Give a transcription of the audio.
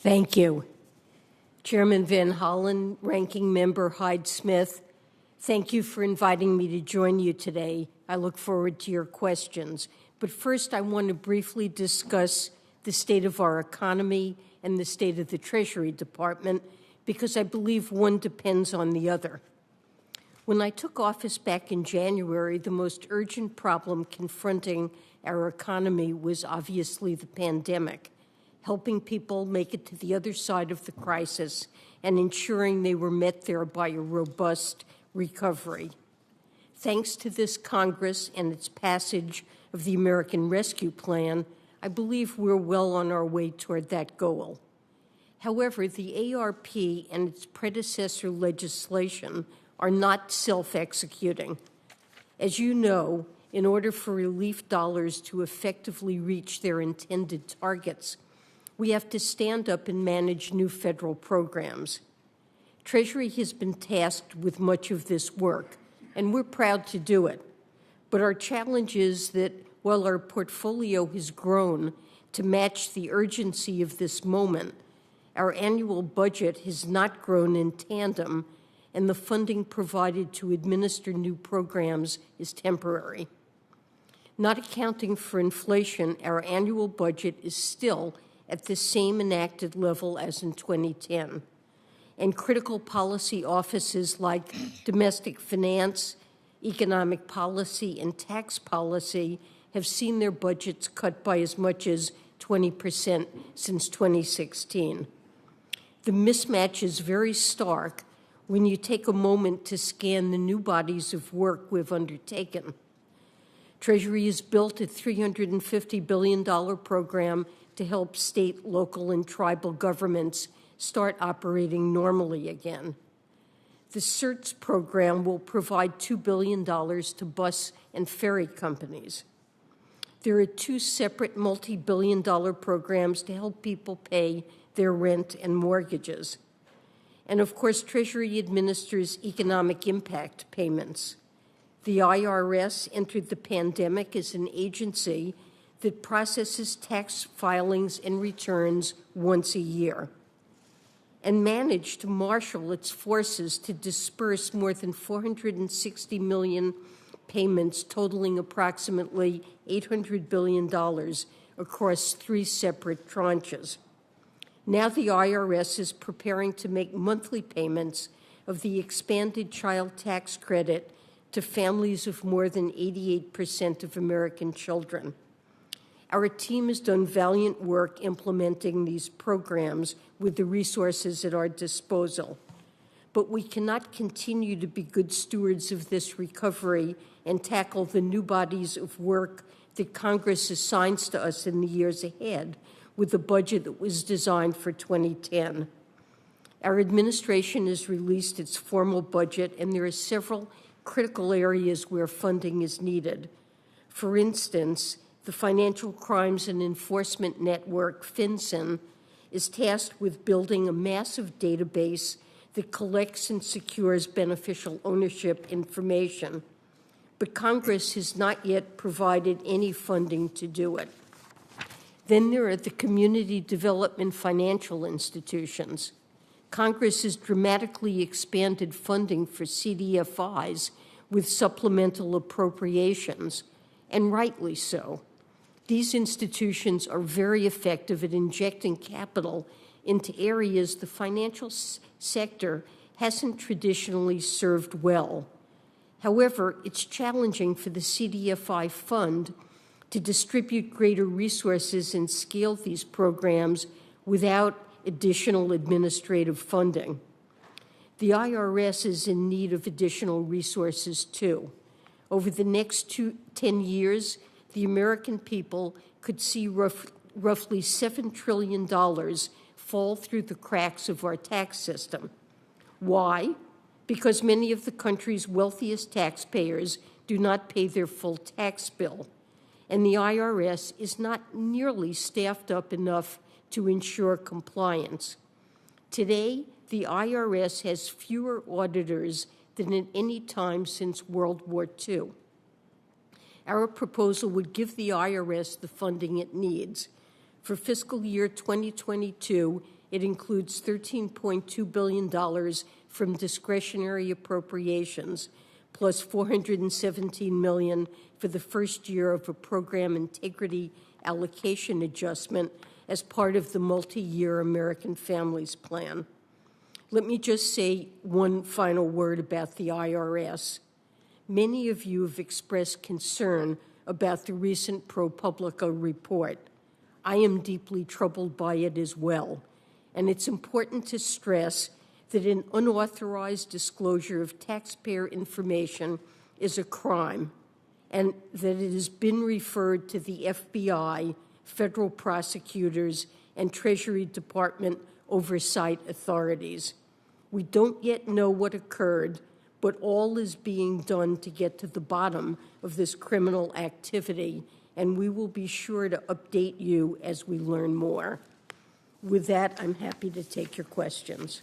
Thank you. Chairman Van Hollen, Ranking Member Hyde-Smith, thank you for inviting me to join you today. I look forward to your questions. But first, I want to briefly discuss the state of our economy and the state of the Treasury Department, because I believe one depends on the other. When I took office back in January, the most urgent problem confronting our economy was obviously the pandemic, helping people make it to the other side of the crisis and ensuring they were met there by a robust recovery. Thanks to this Congress and its passage of the American Rescue Plan, I believe we're well on our way toward that goal. However, the ARP and its predecessor legislation are not self-executing. As you know, in order for relief dollars to effectively reach their intended targets, we have to stand up and manage new federal programs. Treasury has been tasked with much of this work, and we're proud to do it. But our challenge is that while our portfolio has grown to match the urgency of this moment, our annual budget has not grown in tandem, and the funding provided to administer new programs is temporary. Not accounting for inflation, our annual budget is still at the same enacted level as in 2010. And critical policy offices like domestic finance, economic policy, and tax policy have seen their budgets cut by as much as 20% since 2016. The mismatch is very stark when you take a moment to scan the new bodies of work we've undertaken. Treasury has built a $350 billion program to help state, local, and tribal governments start operating normally again. The CERTS program will provide $2 billion to bus and ferry companies. There are two separate multi-billion-dollar programs to help people pay their rent and mortgages. And of course, Treasury administers economic impact payments. The IRS entered the pandemic as an agency that processes tax filings and returns once a year, and managed to marshal its forces to disperse more than 460 million payments totaling approximately $800 billion across 3 separate tranches. Now the IRS is preparing to make monthly payments of the expanded child tax credit to families of more than 88% of American children. Our team has done valiant work implementing these programs with the resources at our disposal. But we cannot continue to be good stewards of this recovery and tackle the new bodies of work that Congress assigns to us in the years ahead with a budget that was designed for 2010. Our administration has released its formal budget, and there are several critical areas where funding is needed. For instance, the Financial Crimes and Enforcement Network, FinCEN, is tasked with building a massive database that collects and secures beneficial ownership information. But Congress has not yet provided any funding to do it. Then there are the community development financial institutions. Congress has dramatically expanded funding for CDFIs with supplemental appropriations, and rightly so. These institutions are very effective at injecting capital into areas the financial sector hasn't traditionally served well. However, it's challenging for the CDFI fund to distribute greater resources and scale these programs without additional administrative funding. The IRS is in need of additional resources, too. Over the next 10 years, the American people could see roughly $7 trillion fall through the cracks of our tax system. Why? Because many of the country's wealthiest taxpayers do not pay their full tax bill, and the IRS is not nearly staffed up enough to ensure compliance. Today, the IRS has fewer auditors than at any time since World War II. Our proposal would give the IRS the funding it needs. For fiscal year 2022, It includes $13.2 billion from discretionary appropriations, plus $417 million for the first year of a program integrity allocation adjustment as part of the multi-year American Families Plan. Let me just say one final word about the IRS. Many of you have expressed concern about the recent ProPublica report. I am deeply troubled by it as well, and it's important to stress that an unauthorized disclosure of taxpayer information is a crime, and that it has been referred to the FBI, federal prosecutors, and Treasury Department oversight authorities. We don't yet know what occurred, but all is being done to get to the bottom of this criminal activity, and we will be sure to update you as we learn more. With that, I'm happy to take your questions.